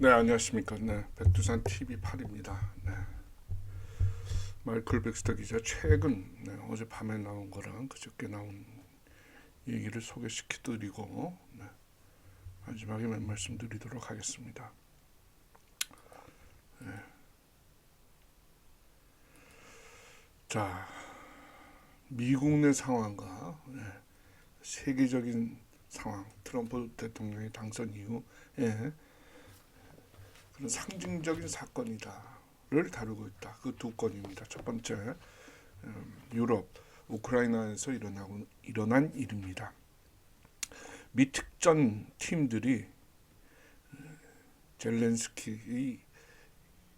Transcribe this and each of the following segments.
네, 안녕하십니까. 네, 백두산 TV8입니다. 네, 마이클 백스터 기자 최근 어젯밤에 나온 거랑 그저께 나온 얘기를 소개시켜드리고 마지막에 몇 말씀 드리도록 하겠습니다. 자, 미국 내 상황과 세계적인 상황, 트럼프 대통령의 당선 이후에 그런 상징적인 사건이다를 다루고 있다. 그 두 건입니다. 첫 번째, 유럽 우크라이나에서 일어난 일입니다. 미 특전 팀들이 젤렌스키의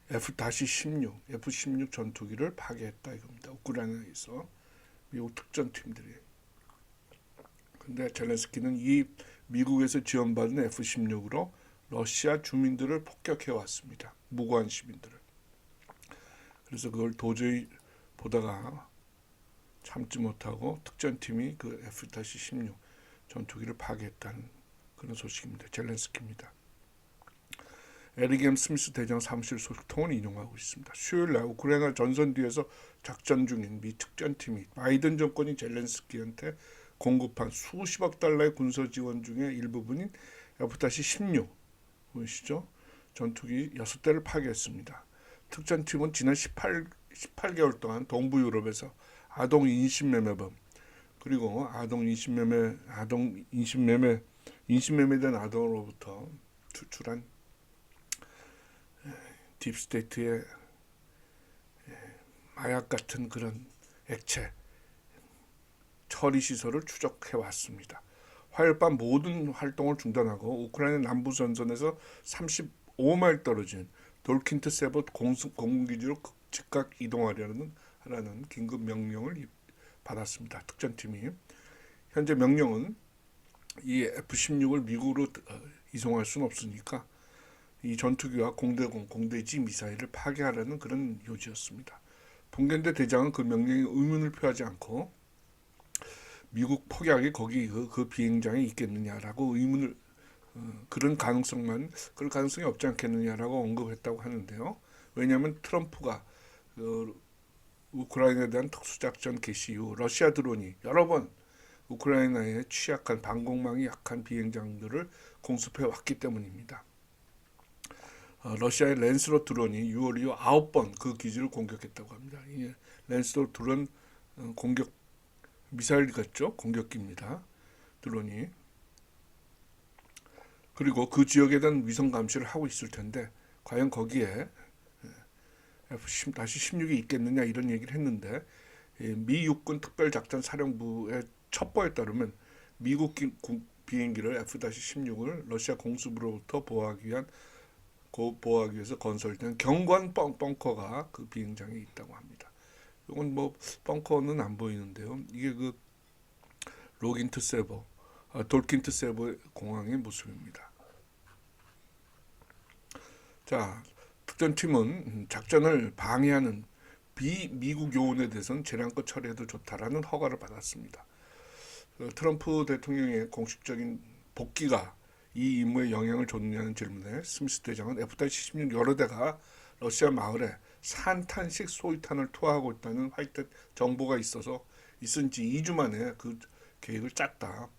F-16 전투기를 파괴했다 이겁니다. 우크라이나에서 미국 특전 팀들이. 근데 젤렌스키는 이 미국에서 지원받은 F-16으로 러시아 주민들을 폭격해 왔습니다. 무고한 시민들을. 그래서 그걸 도저히 보다가 참지 못하고 특전팀이 그 F-16 전투기를 파괴했다는 그런 소식입니다. 젤렌스키입니다. 에릭 M. 스미스 대장 사무실 소식통은 인용하고 있습니다. 수요일 날 우크라이나 전선 뒤에서 작전 중인 미 특전팀이 바이든 정권이 젤렌스키한테 공급한 수십억 달러의 군사 지원 중에 일부분인 F-16 보이시죠? 전투기 6대를 파괴했습니다. 특전팀은 지난 18개월 동안 동부 유럽에서 아동 인신매매범 그리고 인신매매된 아동으로부터 추출한 딥스테이트의 마약 같은 그런 액체 처리 시설을 추적해 왔습니다. 화요일 밤 모든 활동을 중단하고 우크라이나 남부 전선에서 35마일 떨어진 돌킨트 세버 공군기지로 즉각 이동하라는 긴급 명령을 받았습니다. 특전팀이. 현재 명령은 이 F-16을 미국으로 이송할 수는 없으니까 이 전투기와 공대지 미사일을 파괴하라는 그런 요지였습니다. 봉겐대 대장은 그 명령에 의문을 표하지 않고 미국 폭약이 거기 그 비행장에 있겠느냐라고 그럴 가능성이 없지 않겠느냐라고 언급했다고 하는데요. 왜냐하면 트럼프가 우크라이나에 대한 특수작전 개시 이후 러시아 드론이 여러 번 우크라이나의 취약한 방공망이 약한 비행장들을 공습해 왔기 때문입니다. 러시아의 랜스로 드론이 6월 이후 9번 그 기지를 공격했다고 합니다. 이 랜스로 드론 공격 미사일 같죠? 공격기입니다. 드론이. 그리고 그 지역에 대한 위성 감시를 하고 있을 텐데 과연 거기에 F-16이 있겠느냐 이런 얘기를 했는데 미 육군 특별작전사령부의 첩보에 따르면 미국 비행기를 F-16을 러시아 공습으로부터 보호하기 위해서 건설된 경관 벙커가 그 비행장에 있다고 합니다. 이건 뭐 벙커는 안 보이는데요. 이게 그 돌킨트 세버 공항의 모습입니다. 자, 특전팀은 작전을 방해하는 비미국 요원에 대해서는 재량껏 처리해도 좋다라는 허가를 받았습니다. 트럼프 대통령의 공식적인 복귀가 이 임무에 영향을 줬느냐는 질문에 스미스 대장은 F-16 여러 대가 러시아 마을에 산탄식 소위탄을 투하하고 있다는 화이트 정보가 있은 지 2주 만에 그 계획을 짰다.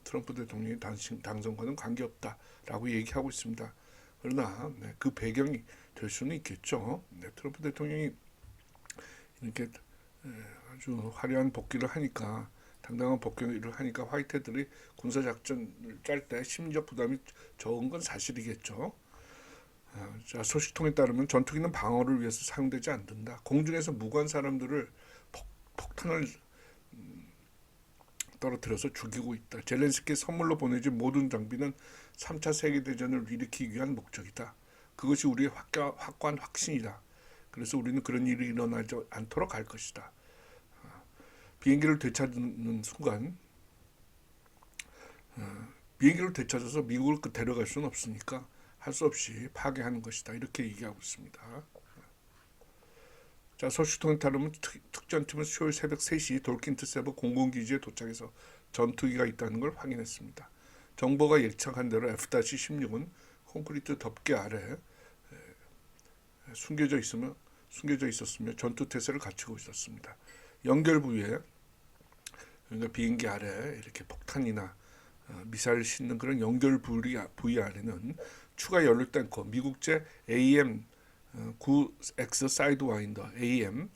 트럼프 대통령의 당선과는 관계없다라고 얘기하고 있습니다. 그러나 그 배경이 될 수는 있겠죠. 트럼프 대통령이 이렇게 아주 화려한 복귀를 하니까 당당한 복귀를 하니까 화이트들이 군사작전을 짤 때 심리적 부담이 적은 건 사실이겠죠. 자, 소식통에 따르면 전투기는 방어를 위해서 사용되지 않는다. 공중에서 무고한 사람들을 폭탄을 떨어뜨려서 죽이고 있다. 젤렌스키 선물로 보내준 모든 장비는 3차 세계대전을 일으키기 위한 목적이다. 그것이 우리의 확고한 확신이다. 그래서 우리는 그런 일이 일어나지 않도록 할 것이다. 비행기를 되찾는 순간 비행기를 되찾아서 미국을 데려갈 수는 없으니까 할 수 없이 파괴하는 것이다. 이렇게 얘기하고 있습니다. 자, 소식통에 따르면 특전팀은 수요일 새벽 3시 돌킨트 세버 공군기지에 도착해서 전투기가 있다는 걸 확인했습니다. 정보가 예측한 대로 F-16은 콘크리트 덮개 아래 숨겨져 있었으며 전투 태세를 갖추고 있었습니다. 연결 부위에, 그러니까 비행기 아래 이렇게 폭탄이나 미사일을 싣는 그런 연결 부위 아래는 추가 연료 탱커, 미국제 AM 9X 사이드와인더 AM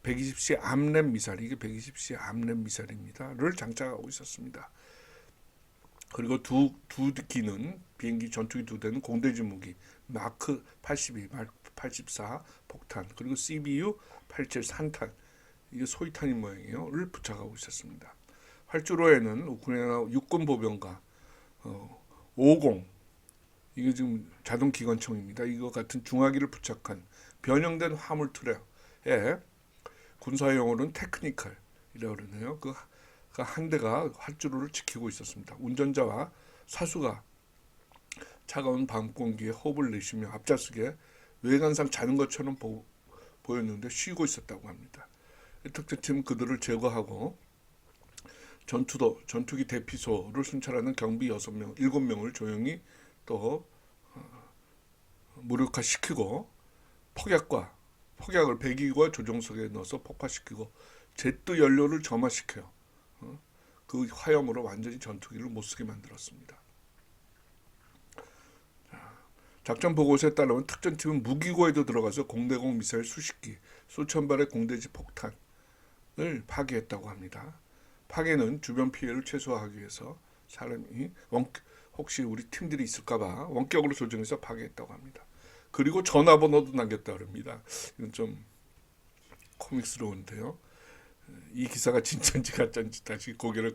120C 암램 미사일, 이게 120C 암램 미사일입니다.를 장착하고 있었습니다. 그리고 두 기는 비행기 전투기 두 대는 공대지 무기 마크 82, 마크 84 폭탄, 그리고 CBU 87 산탄, 이게 소위탄인 모양이에요.를 부착하고 있었습니다. 활주로에는 우크라이나 육군 보병과 50, 이게 지금 자동 기관총입니다. 이거 같은 중화기를 부착한 변형된 화물 트럭에 군사 용어로는 테크니컬이라고 그러네요. 그 한 대가 활주로를 지키고 있었습니다. 운전자와 사수가 차가운 밤 공기에 호흡을 내쉬며 앞좌석에 외관상 자는 것처럼 보였는데 쉬고 있었다고 합니다. 특전팀 그들을 제거하고 전투기 대피소를 순찰하는 경비 7명을 조용히 또 무력화시키고 폭약을 배기구와 조종석에 넣어서 폭파시키고 제트 연료를 점화시켜요. 그 화염으로 완전히 전투기를 못쓰게 만들었습니다. 작전 보고서에 따르면 특전팀은 무기고에도 들어가서 공대공 미사일 수십 기, 수천 발의 공대지 폭탄을 파괴했다고 합니다. 파괴는 주변 피해를 최소화하기 위해서 사람이 혹시 우리 팀들이 있을까봐 원격으로 조정해서 파괴했다고 합니다. 그리고 전화번호도 남겼다고 합니다. 이건 좀 코믹스러운데요. 이 기사가 진짜인지 가짜인지 다시 고개를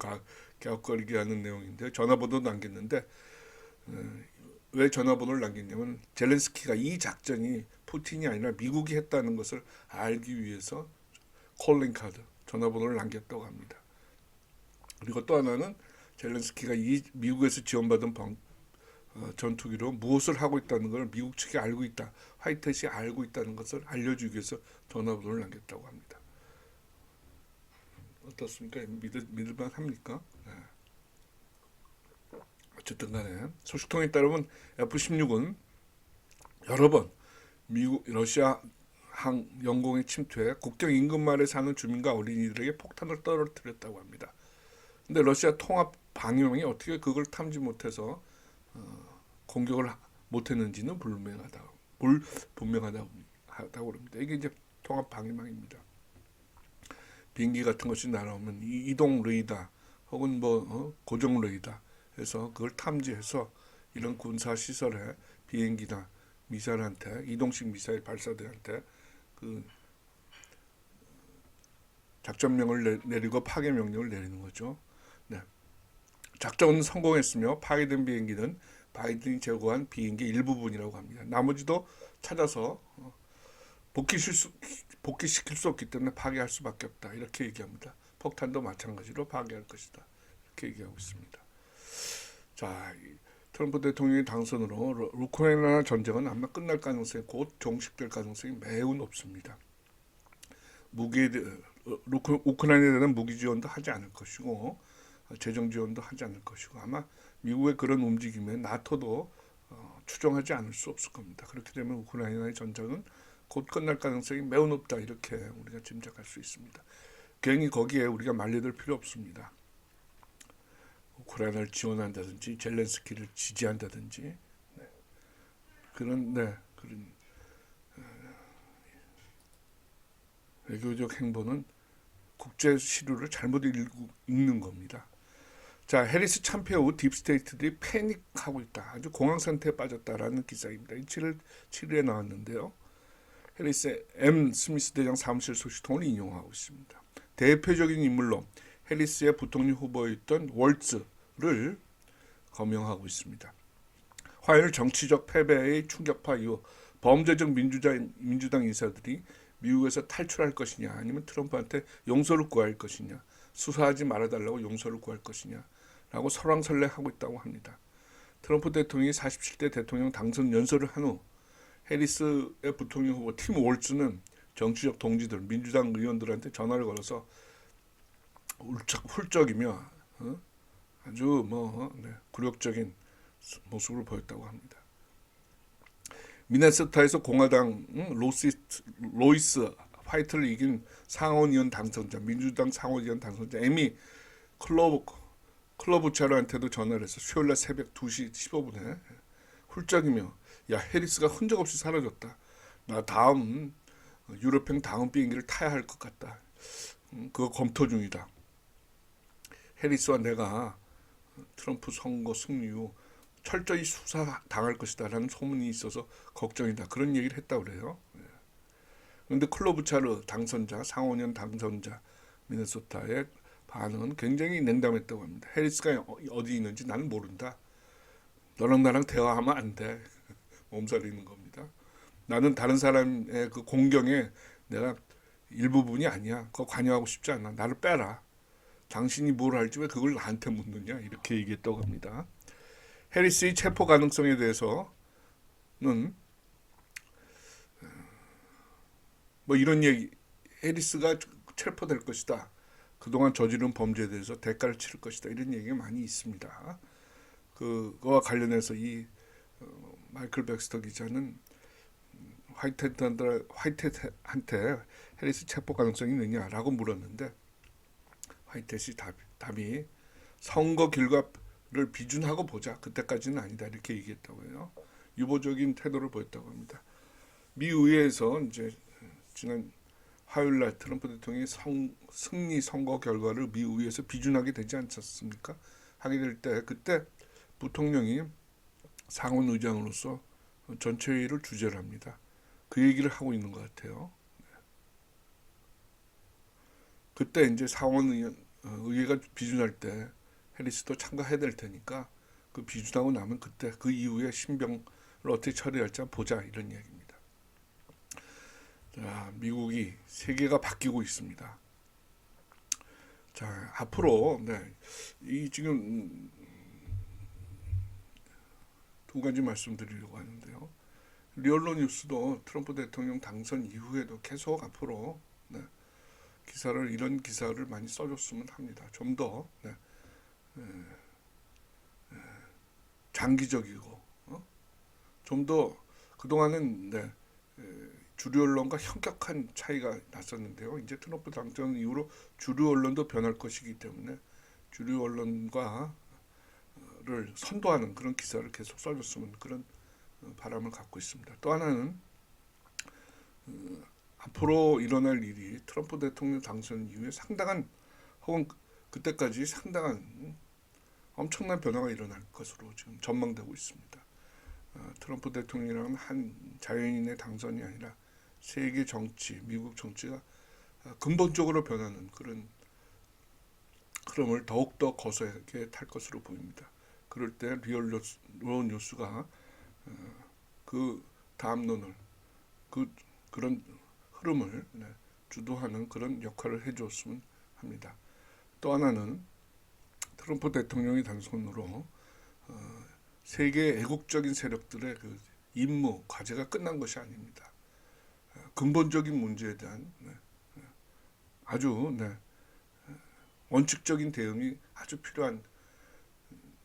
갸웃거리게 하는 내용인데, 전화번호도 남겼는데 왜 전화번호를 남겼냐면 젤렌스키가 이 작전이 푸틴이 아니라 미국이 했다는 것을 알기 위해서 콜링카드, 전화번호를 남겼다고 합니다. 그리고 또 하나는 젤렌스키가 이 미국에서 지원받은 전투기로 무엇을 하고 있다는 걸 미국 측이 알고 있다, 화이트햇이 알고 있다는 것을 알려주기 위해서 전화번호를 남겼다고 합니다. 어떻습니까? 믿을만 합니까? 네. 어쨌든 간에 소식통에 따르면 F-16은 여러 번 러시아 영공에 침투해 국경 인근말에 사는 주민과 어린이들에게 폭탄을 떨어뜨렸다고 합니다. 근데 러시아 통합 방위망이 어떻게 그걸 탐지 못해서 공격을 못했는지는 불분명하다고 합니다. 이게 이제 통합 방위망입니다. 비행기 같은 것이 날아오면 이동 레이더 혹은 고정 레이더 해서 그걸 탐지해서 이런 군사 시설에 비행기나 미사일한테, 이동식 미사일 발사대한테 그 작전명을 내리고 파괴 명령을 내리는 거죠. 네. 작전은 성공했으며 파괴된 비행기는 바이든이 제거한 비행기 일부분이라고 합니다. 나머지도 찾아서 복귀시킬 수 없기 때문에 파괴할 수밖에 없다, 이렇게 얘기합니다. 폭탄도 마찬가지로 파괴할 것이다, 이렇게 얘기하고 있습니다. 자, 트럼프 대통령의 당선으로 우크라이나 전쟁은 아마 끝날 가능성이, 곧 종식될 가능성이 매우 높습니다. 우크라이나에 대한 무기 지원도 하지 않을 것이고 재정 지원도 하지 않을 것이고, 아마 미국의 그런 움직임에 나토도 추종하지 않을 수 없을 겁니다. 그렇게 되면 우크라이나의 전쟁은 곧 끝날 가능성이 매우 높다, 이렇게 우리가 짐작할 수 있습니다. 괜히 거기에 우리가 말려들 필요 없습니다. 우크라이나를 지원한다든지 젤렌스키를 지지한다든지 그런 외교적 행보는 국제 시류를 잘못 읽는 겁니다. 자, 해리스 참패 후 딥스테이트들이 패닉하고 있다, 아주 공황 상태에 빠졌다라는 기사입니다. 7일에 나왔는데요. 해리스 M. 스미스 대장 사무실 소식통을 인용하고 있습니다. 대표적인 인물로 해리스의 부통령 후보였던 월츠를 거명하고 있습니다. 화요일 정치적 패배의 충격파 이후 범죄적 민주당 인사들이 미국에서 탈출할 것이냐, 아니면 트럼프한테 용서를 구할 것이냐, 수사하지 말아달라고 용서를 구할 것이냐 라고 설왕설래하고 있다고 합니다. 트럼프 대통령이 47대 대통령 당선 연설을 한 후 해리스의 부통령 후보 팀 월츠는 정치적 동지들, 민주당 의원들한테 전화를 걸어서 훌쩍이며 아주 굴욕적인 모습을 보였다고 합니다. 미네소타에서 공화당 로이스 화이트를 이긴 상원의원 당선자, 민주당 상원의원 당선자 에미 클로부차르한테도 전화를 해서 수요일날 새벽 2시 15분에 훌쩍이며 야 해리스가 흔적 없이 사라졌다. 나 다음 유럽행 다음 비행기를 타야 할 것 같다. 그거 검토 중이다. 해리스와 내가 트럼프 선거 승리 후 철저히 수사 당할 것이다라는 소문이 있어서 걱정이다. 그런 얘기를 했다고 그래요. 그런데 클로부차르 당선자, 상원의원 당선자 미네소타의 반응은 굉장히 냉담했다고 합니다. 해리스가 어디 있는지 나는 모른다. 너랑 나랑 대화하면 안 돼. 몸살리는 겁니다. 나는 다른 사람의 그 공경에 내가 일부분이 아니야. 그거 관여하고 싶지 않아. 나를 빼라. 당신이 뭘 할지 왜 그걸 나한테 묻느냐. 이렇게 얘기했다고 합니다. 해리스의 체포 가능성에 대해서는 뭐 이런 얘기, 해리스가 체포될 것이다. 그동안 저지른 범죄에 대해서 대가를 치를 것이다. 이런 얘기가 많이 있습니다. 그거와 관련해서 이 마이클 백스터 기자는 화이트한테 해리스 체포 가능성이 있느냐라고 물었는데 화이트의 답이 선거 결과를 비준하고 보자. 그때까지는 아니다. 이렇게 얘기했다고 해요. 유보적인 태도를 보였다고 합니다. 미 의회에서 이제 지난 화요일 날 트럼프 대통령이 승리 선거 결과를 미 의회에서 비준하게 되지 않았습니까? 하게 될 때 그때 부통령이 상원 의장으로서 전체 회의를 주재를 합니다. 그 얘기를 하고 있는 것 같아요. 그때 이제 상원 의회가 비준할 때 해리스도 참가해야 될 테니까 그 비준하고 나면 그때 그 이후에 신병을 어떻게 처리할지 보자 이런 이야기입니다. 자, 미국이 세계가 바뀌고 있습니다. 자, 앞으로 이 지금 두 가지 말씀드리려고 하는데요. 리얼로 뉴스도 트럼프 대통령 당선 이후에도 계속 앞으로 이런 기사를 많이 써줬으면 합니다. 좀 더 장기적이고 좀 더 그동안은 주류 언론과 현격한 차이가 났었는데요. 이제 트럼프 당선 이후로 주류 언론도 변할 것이기 때문에 주류 언론과를 선도하는 그런 기사를 계속 써줬으면 그런 바람을 갖고 있습니다. 또 하나는 앞으로 일어날 일이 트럼프 대통령 당선 이후에 상당한 혹은 그때까지 상당한 엄청난 변화가 일어날 것으로 지금 전망되고 있습니다. 트럼프 대통령이라는 한 자연인의 당선이 아니라 세계 정치, 미국 정치가 근본적으로 변하는 그런 흐름을 더욱더 거세게 탈 것으로 보입니다. 그럴 때 리얼로 뉴스가 그 담론을 그런 흐름을 주도하는 그런 역할을 해줬으면 합니다. 또 하나는 트럼프 대통령의 당선으로 세계 애국적인 세력들의 그 임무, 과제가 끝난 것이 아닙니다. 근본적인 문제에 대한 아주 원칙적인 대응이 아주 필요한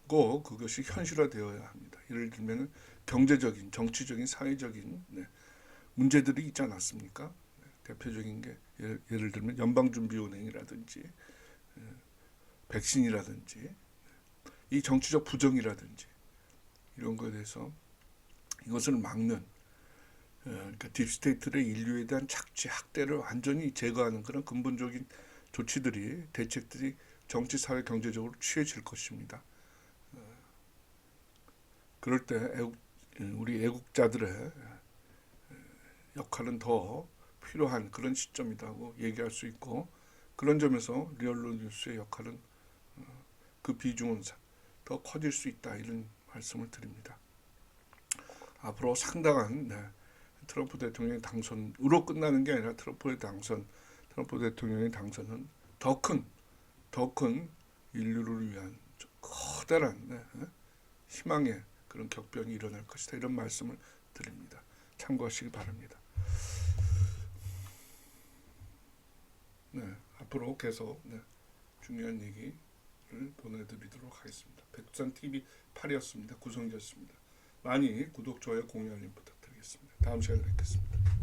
거 그것이 현실화되어야 합니다. 예를 들면 경제적인, 정치적인, 사회적인 문제들이 있지 않았습니까? 대표적인 게 예를 들면 연방준비은행이라든지 백신이라든지 이 정치적 부정이라든지 이런 것에 대해서 이것을 막는 그러니까 딥스테이트의 인류에 대한 착취, 학대를 완전히 제거하는 그런 근본적인 조치들이 대책들이 정치, 사회, 경제적으로 취해질 것입니다. 그럴 때 우리 애국자들의 역할은 더 필요한 그런 시점이라고 얘기할 수 있고 그런 점에서 리얼로 뉴스의 역할은 그 비중은 더 커질 수 있다 이런 말씀을 드립니다. 앞으로 상당한 트럼프 대통령의 당선으로 끝나는 게 아니라 트럼프 대통령의 당선은 더 큰 인류를 위한 커다란 희망의 그런 격변이 일어날 것이다 이런 말씀을 드립니다. 참고하시기 바랍니다. 앞으로 계속 중요한 얘기를 보내드리도록 하겠습니다. 백두산 TV 8이었습니다. 구성이었습니다. 많이 구독, 좋아요, 공유, 알림 부탁드리겠습니다. 다음 시간에 뵙겠습니다.